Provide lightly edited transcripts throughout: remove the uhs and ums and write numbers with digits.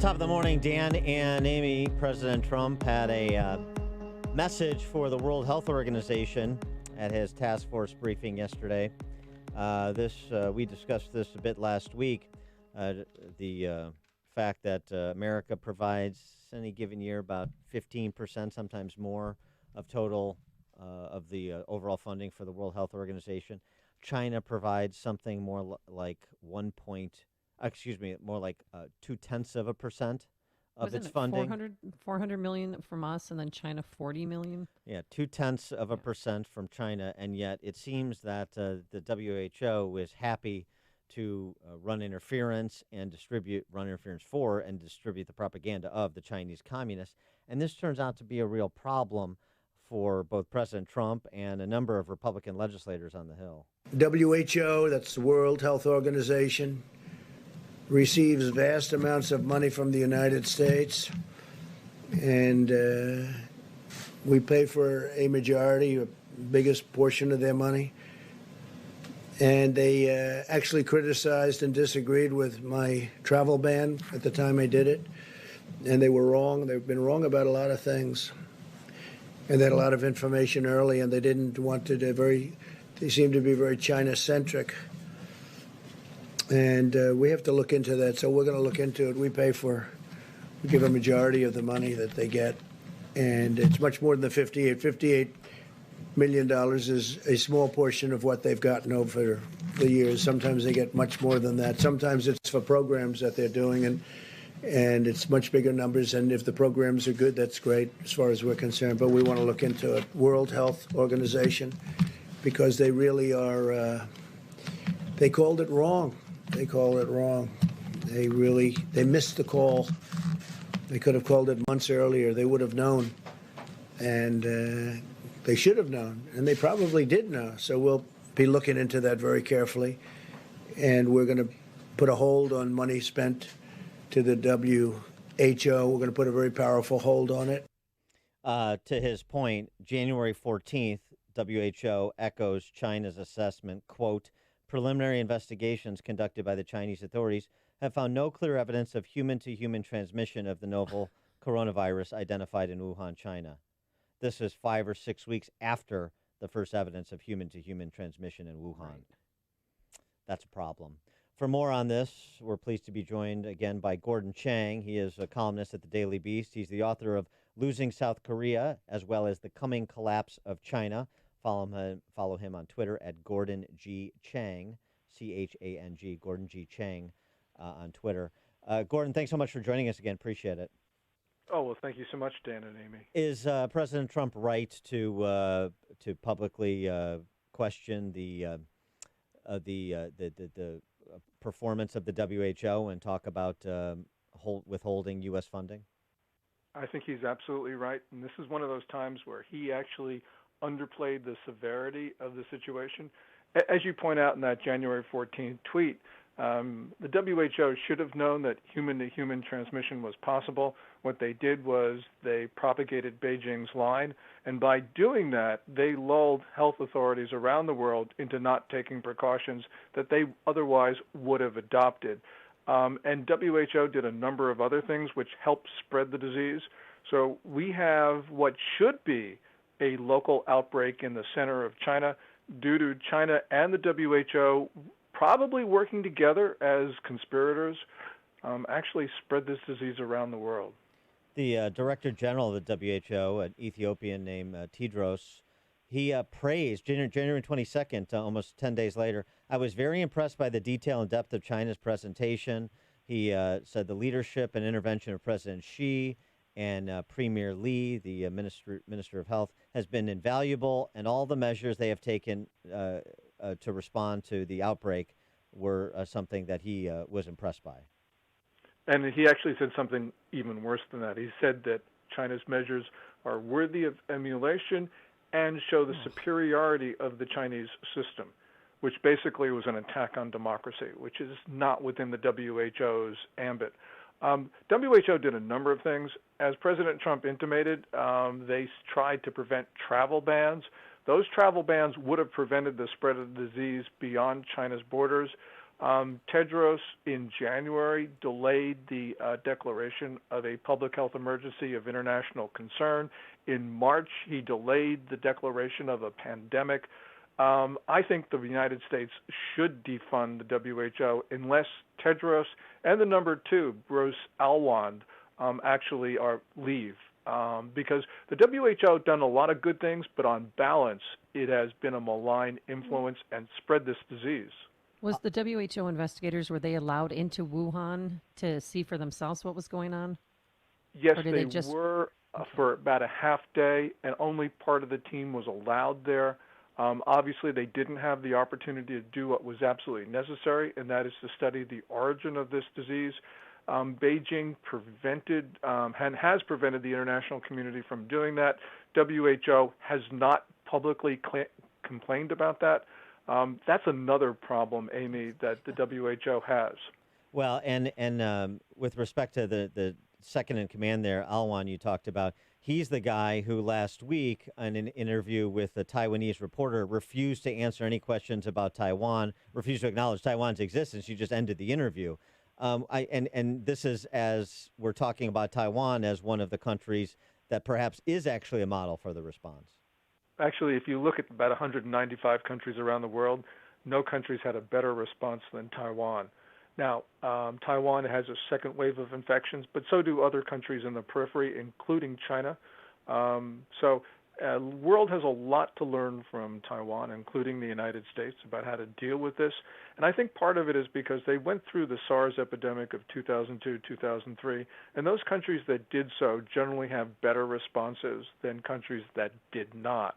Top of the morning, Dan and Amy. President Trump had a message for the World Health Organization at his task force briefing yesterday. We discussed this a bit last week. The fact that America provides any given year about 15%, sometimes more, of total of the overall funding for the World Health Organization. China provides something more like 0.2% of its funding. 400 million from us, and then China 40 million. Yeah, 0.2% from China, and yet it seems that the WHO is happy to run interference for and distribute the propaganda of the Chinese communists. And this turns out to be a real problem for both President Trump and a number of Republican legislators on the Hill. W.H.O, that's the World Health Organization, receives vast amounts of money from the United States, and we pay for a majority, a biggest portion of their money. And they actually criticized and disagreed with my travel ban at the time I did it, and they were wrong. They've been wrong about a lot of things, and they had a lot of information early, and they didn't want to. They seem to be very China-centric. And we have to look into that. So we're going to look into it. We give a majority of the money that they get. And it's much more than the $58 million is a small portion of what they've gotten over the years. Sometimes they get much more than that. Sometimes it's for programs that they're doing, and it's much bigger numbers. And if the programs are good, that's great as far as we're concerned. But we want to look into it. World Health Organization, because they really are, they called it wrong. They call it wrong. They missed the call. They could have called it months earlier. They would have known. And they should have known. And they probably did know. So we'll be looking into that very carefully. And we're going to put a hold on money spent to the WHO. We're going to put a very powerful hold on it. To his point, January 14th, WHO echoes China's assessment, quote, "Preliminary investigations conducted by the Chinese authorities have found no clear evidence of human-to-human transmission of the novel coronavirus identified in Wuhan, China." This is 5 or 6 weeks after the first evidence of human-to-human transmission in Wuhan. Right. That's a problem. For more on this, we're pleased to be joined again by Gordon Chang. He is a columnist at the Daily Beast. He's the author of Losing South Korea, as well as The Coming Collapse of China. Follow him on Twitter at Gordon G. Chang, Chang, Gordon G. Chang on Twitter. Gordon, thanks so much for joining us again. Appreciate it. Oh, well, thank you so much, Dan and Amy. Is President Trump right to publicly question the performance of the WHO and talk about withholding U.S. funding? I think he's absolutely right, and this is one of those times where he actually underplayed the severity of the situation. As you point out in that January 14th tweet, the WHO should have known that human-to-human transmission was possible. What they did was they propagated Beijing's line, and by doing that, they lulled health authorities around the world into not taking precautions that they otherwise would have adopted. And WHO did a number of other things which helped spread the disease. So we have what should be a local outbreak in the center of China due to China and the WHO probably working together as conspirators, actually spread this disease around the world. The Director General of the WHO, an Ethiopian named Tedros, he praised January 22nd, almost 10 days later. "I was very impressed by the detail and depth of China's presentation." He said the leadership and intervention of President Xi and Premier Li, the Minister of Health, has been invaluable, and all the measures they have taken to respond to the outbreak were something that he was impressed by. And he actually said something even worse than that. He said that China's measures are worthy of emulation and show the superiority of the Chinese system, which basically was an attack on democracy, which is not within the WHO's ambit. WHO did a number of things. As President Trump intimated, they tried to prevent travel bans. Those travel bans would have prevented the spread of the disease beyond China's borders. Tedros in January delayed the declaration of a public health emergency of international concern. In March, he delayed the declaration of a pandemic. I think the United States should defund the WHO unless Tedros and the number two, Bruce Alwand, actually leave. Because the WHO done a lot of good things, but on balance, it has been a malign influence and spread this disease. Was the WHO investigators, were they allowed into Wuhan to see for themselves what was going on? Yes, Or did they just... were for about a half day, and only part of the team was allowed there. Obviously, they didn't have the opportunity to do what was absolutely necessary, and that is to study the origin of this disease. Beijing prevented and has prevented the international community from doing that. WHO has not publicly complained about that. That's another problem, Amy, that the WHO has. Well, and with respect to the second in command there, Alwan, you talked about, he's the guy who last week in an interview with a Taiwanese reporter refused to answer any questions about Taiwan, refused to acknowledge Taiwan's existence. You just ended the interview. And this is as we're talking about Taiwan as one of the countries that perhaps is actually a model for the response. Actually, if you look at about 195 countries around the world, no country's had a better response than Taiwan. Now, Taiwan has a second wave of infections, but so do other countries in the periphery, including China. The world has a lot to learn from Taiwan, including the United States, about how to deal with this. And I think part of it is because they went through the SARS epidemic of 2002, 2003, and those countries that did so generally have better responses than countries that did not.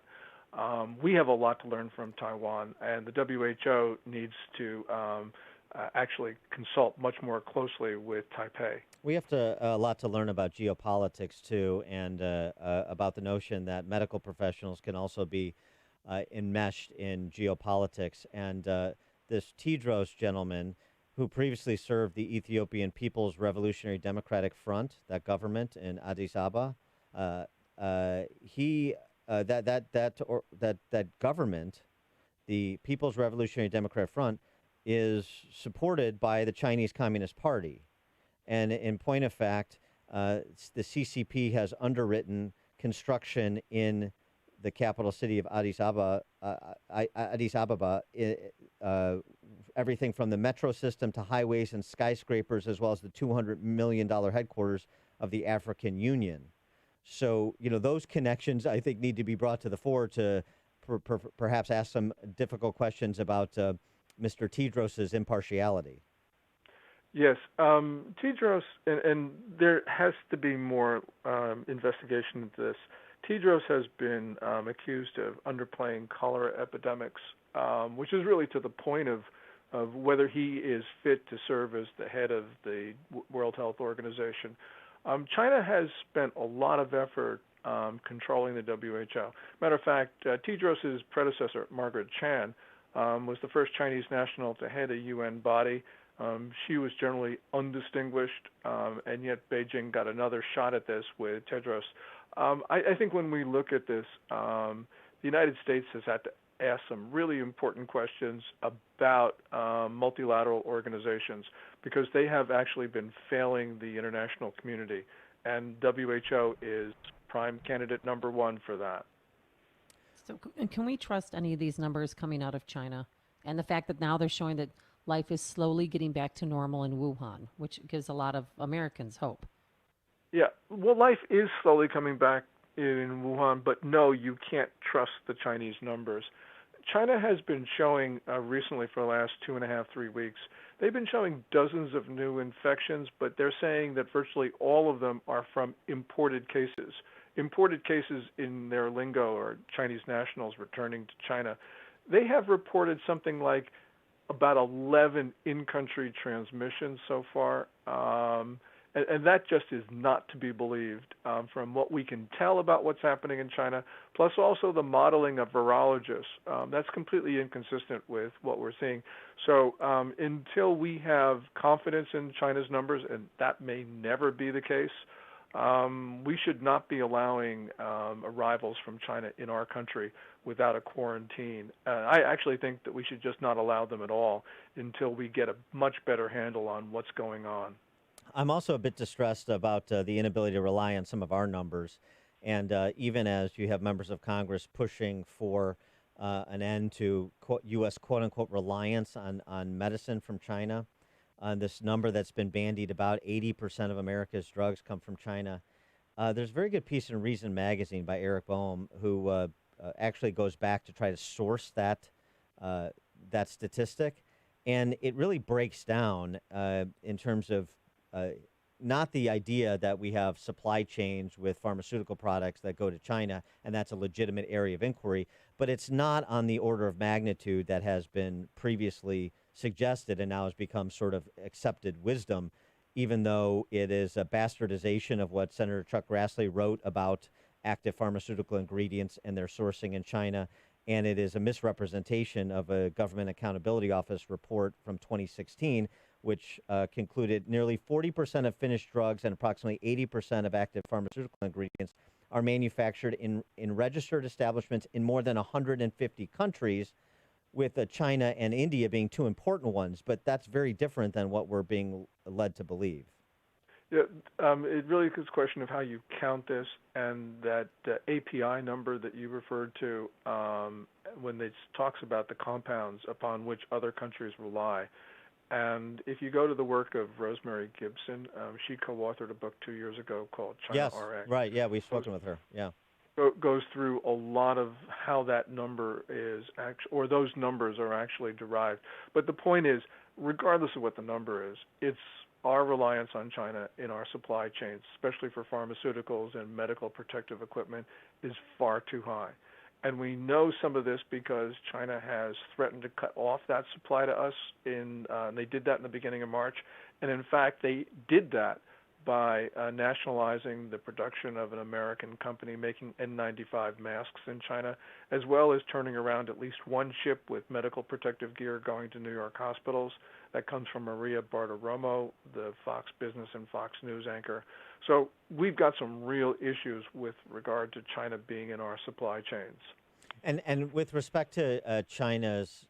We have a lot to learn from Taiwan, and the WHO needs to actually consult much more closely with Taipei. We have a lot to learn about geopolitics, too, and about the notion that medical professionals can also be enmeshed in geopolitics. And this Tedros gentleman, who previously served the Ethiopian People's Revolutionary Democratic Front, that government in Addis Ababa, that government, the People's Revolutionary Democratic Front, is supported by the Chinese Communist Party. And in point of fact, the CCP has underwritten construction in the capital city of Addis Ababa, everything from the metro system to highways and skyscrapers, as well as the $200 million headquarters of the African Union. So, those connections, I think, need to be brought to the fore to perhaps ask some difficult questions about Mr. Tedros's impartiality. Yes, Tedros, and there has to be more investigation into this. Tedros has been accused of underplaying cholera epidemics, which is really to the point of whether he is fit to serve as the head of the World Health Organization. China has spent a lot of effort controlling the WHO. Matter of fact, Tedros's predecessor, Margaret Chan, was the first Chinese national to head a UN body. She was generally undistinguished, and yet Beijing got another shot at this with Tedros. I think when we look at this, the United States has had to ask some really important questions about multilateral organizations, because they have actually been failing the international community, and WHO is prime candidate number one for that. So can we trust any of these numbers coming out of China? And the fact that now they're showing that life is slowly getting back to normal in Wuhan, which gives a lot of Americans hope. Yeah, well, life is slowly coming back in Wuhan, but no, you can't trust the Chinese numbers. China has been showing recently for the last 2.5, 3 weeks, they've been showing dozens of new infections, but they're saying that virtually all of them are from imported cases. Imported cases in their lingo are Chinese nationals returning to China. They have reported something like about 11 in-country transmissions so far, and that just is not to be believed from what we can tell about what's happening in China, plus also the modeling of virologists. That's completely inconsistent with what we're seeing. So until we have confidence in China's numbers, and that may never be the case, We should not be allowing arrivals from China in our country without a quarantine. I actually think that we should just not allow them at all until we get a much better handle on what's going on. I'm also a bit distressed about the inability to rely on some of our numbers. And even as you have members of Congress pushing for an end to U.S. quote unquote reliance on medicine from China, this number that's been bandied about 80% of America's drugs come from China. There's a very good piece in Reason Magazine by Eric Boehm, who actually goes back to try to source that statistic. And it really breaks down in terms of not the idea that we have supply chains with pharmaceutical products that go to China, and that's a legitimate area of inquiry, but it's not on the order of magnitude that has been previously suggested and now has become sort of accepted wisdom, even though it is a bastardization of what Senator Chuck Grassley wrote about active pharmaceutical ingredients and their sourcing in China. And it is a misrepresentation of a Government Accountability Office report from 2016, which concluded nearly 40% of finished drugs and approximately 80% of active pharmaceutical ingredients are manufactured in registered establishments in more than 150 countries, with China and India being two important ones. But that's very different than what we're being led to believe. Yeah, it really is a question of how you count this, and that API number that you referred to when it talks about the compounds upon which other countries rely. And if you go to the work of Rosemary Gibson, she co-authored a book 2 years ago called China Yes, RX. right. Yeah, we've spoken with her. Yeah. Goes through a lot of how that number is or those numbers are actually derived. But the point is, regardless of what the number is, it's our reliance on China in our supply chains, especially for pharmaceuticals and medical protective equipment, is far too high. And we know some of this because China has threatened to cut off that supply to us. They did that in the beginning of March. And in fact, they did that by nationalizing the production of an American company making N95 masks in China, as well as turning around at least one ship with medical protective gear going to New York hospitals. That comes from Maria Bartiromo, the Fox Business and Fox News anchor. So we've got some real issues with regard to China being in our supply chains. And with respect to China's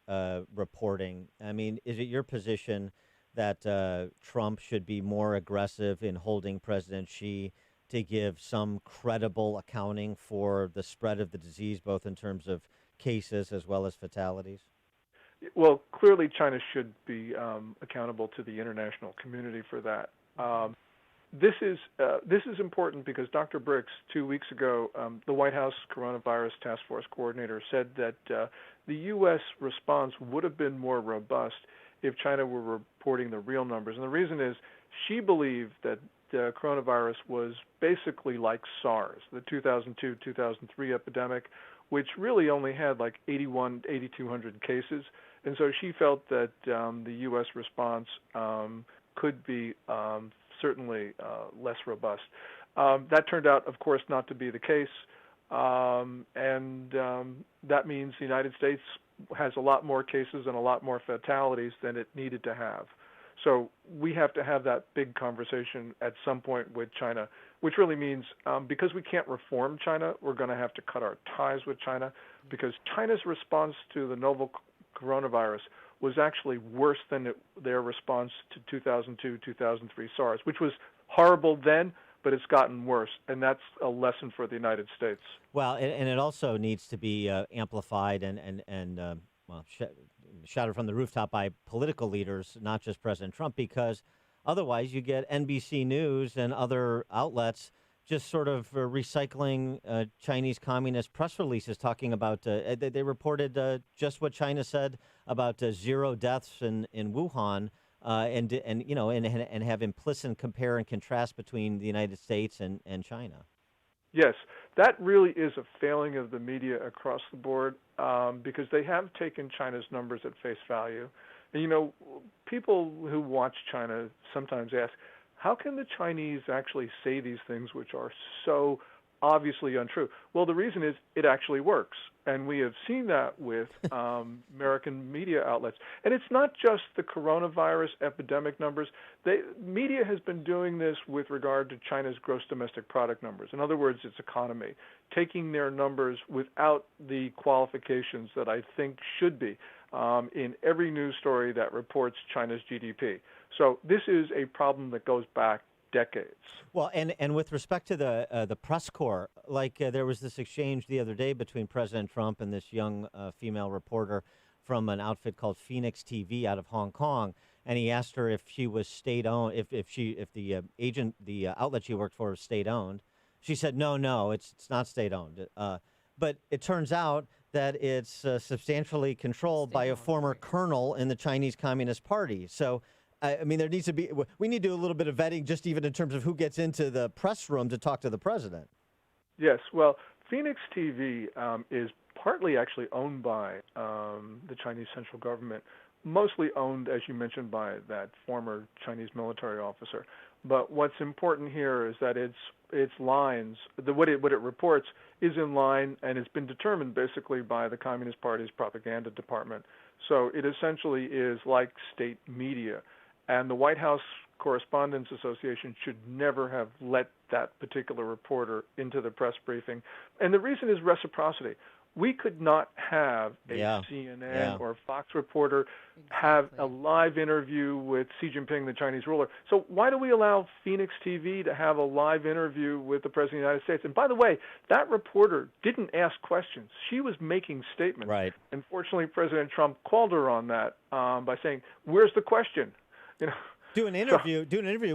reporting, I mean, is it your position that Trump should be more aggressive in holding President Xi to give some credible accounting for the spread of the disease, both in terms of cases as well as fatalities? Well, clearly China should be accountable to the international community for that. This is important because Dr. Birx, 2 weeks ago, the White House Coronavirus Task Force coordinator, said that the U.S. response would have been more robust if China were reporting the real numbers. And the reason is she believed that the coronavirus was basically like SARS, the 2002-2003 epidemic, which really only had like 8,200 cases. And so she felt that the U.S. response could be certainly less robust. That turned out, of course, not to be the case. And that means the United States has a lot more cases and a lot more fatalities than it needed to have. So we have to have that big conversation at some point with China, which really means because we can't reform China, we're going to have to cut our ties with China, because China's response to the novel coronavirus was actually worse than their response to 2002-2003 SARS, which was horrible then, but it's gotten worse, and that's a lesson for the United States. Well, and it also needs to be amplified and shouted from the rooftop by political leaders, not just President Trump, because otherwise you get NBC News and other outlets just sort of recycling Chinese communist press releases talking about, they reported just what China said about 0 deaths in Wuhan. And have implicit compare and contrast between the United States and China. Yes, that really is a failing of the media across the board because they have taken China's numbers at face value. And, people who watch China sometimes ask, how can the Chinese actually say these things which are so obviously untrue. Well, the reason is it actually works. And we have seen that with American media outlets. And it's not just the coronavirus epidemic numbers. Media has been doing this with regard to China's gross domestic product numbers. In other words, its economy, taking their numbers without the qualifications that I think should be in every news story that reports China's GDP. So this is a problem that goes back decades. Well, and with respect to the press corps, there was this exchange the other day between President Trump and this young female reporter from an outfit called Phoenix TV out of Hong Kong, and he asked her if she was state owned, if the outlet she worked for was state owned. She said no, it's not state owned. But it turns out that it's substantially controlled by a former colonel in the Chinese Communist Party. So. I mean, we need to do a little bit of vetting just even in terms of who gets into the press room to talk to the president. Yes, well, Phoenix TV is partly actually owned by the Chinese central government, mostly owned, as you mentioned, by that former Chinese military officer. But what's important here is that its lines, what it reports, is in line, and it's been determined basically by the Communist Party's propaganda department. So it essentially is like state media. And the White House Correspondents Association should never have let that particular reporter into the press briefing. And the reason is reciprocity. We could not have a CNN or Fox reporter have a live interview with Xi Jinping, the Chinese ruler. So why do we allow Phoenix TV to have a live interview with the President of the United States? And by the way, that reporter didn't ask questions. She was making statements. Right. And fortunately, President Trump called her on that by saying, "Where's the question?" Do an interview.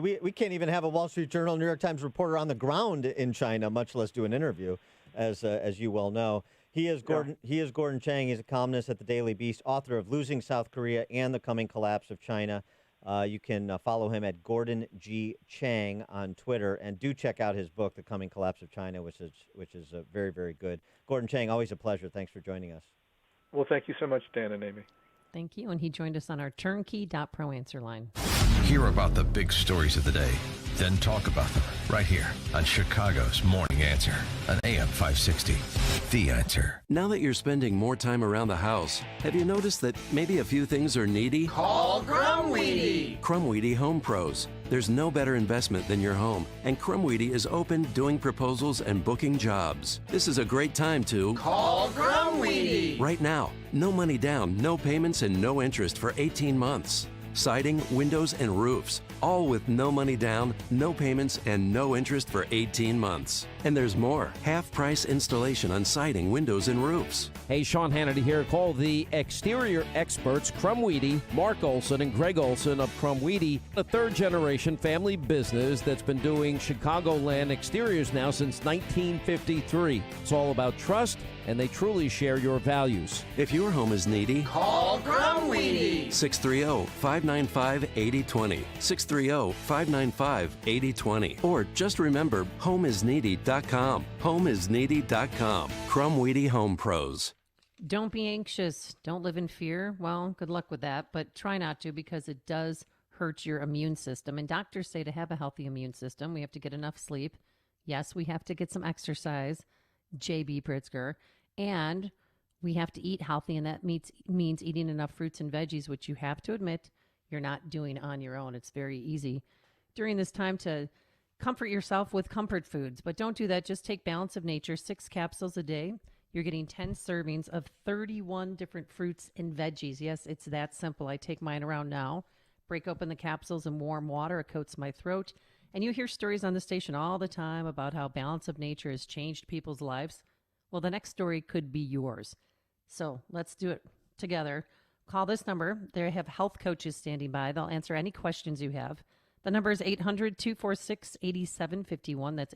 We can't even have a Wall Street Journal, New York Times reporter on the ground in China, much less do an interview, as you well know. He is Gordon. Yeah. He is Gordon Chang. He's a columnist at the Daily Beast, author of "Losing South Korea and the Coming Collapse of China." You can follow him at Gordon G. Chang on Twitter, and do check out his book, "The Coming Collapse of China," which is very, very good. Gordon Chang, always a pleasure. Thanks for joining us. Well, thank you so much, Dan and Amy. Thank you. And he joined us on our turnkey.pro answer line. Hear about the big stories of the day, then talk about them right here on Chicago's Morning Answer on AM 560. The Answer. Now that you're spending more time around the house, have you noticed that maybe a few things are needy? Call Crumweedy. Crumweedy Home Pros. There's no better investment than your home, and Crumweedy is open, doing proposals and booking jobs. This is a great time to call Crumweedy. Right now, no money down, no payments, and no interest for 18 months. Siding, windows, and roofs, all with no money down, no payments, and no interest for 18 months. And there's more. Half-price installation on siding, windows, and roofs. Hey, Sean Hannity here. Call the exterior experts, Crumweedy, Mark Olson, and Greg Olson of Crumweedy, a third-generation family business that's been doing Chicagoland exteriors now since 1953. It's all about trust, and they truly share your values. If your home is needy, call Crumweedy. 630-595-8020. 630-595-8020. Or just remember, homeisneedy.com. Homeisneedy.com. Crumweedy Home Pros. Don't be anxious. Don't live in fear. Well, good luck with that, but try not to, because it does hurt your immune system. And doctors say to have a healthy immune system, we have to get enough sleep. Yes, we have to get some exercise, J.B. Pritzker. And we have to eat healthy, and that means eating enough fruits and veggies, which you have to admit you're not doing on your own. It's very easy during this time to comfort yourself with comfort foods, but don't do that. Just take Balance of Nature, 6 capsules a day. You're getting 10 servings of 31 different fruits and veggies. Yes, it's that simple. I take mine around now, break open the capsules in warm water. It coats my throat. And you hear stories on the station all the time about how Balance of Nature has changed people's lives. Well, the next story could be yours. So let's do it together. Call this number. They have health coaches standing by. They'll answer any questions you have. The number is 800-246-8751. That's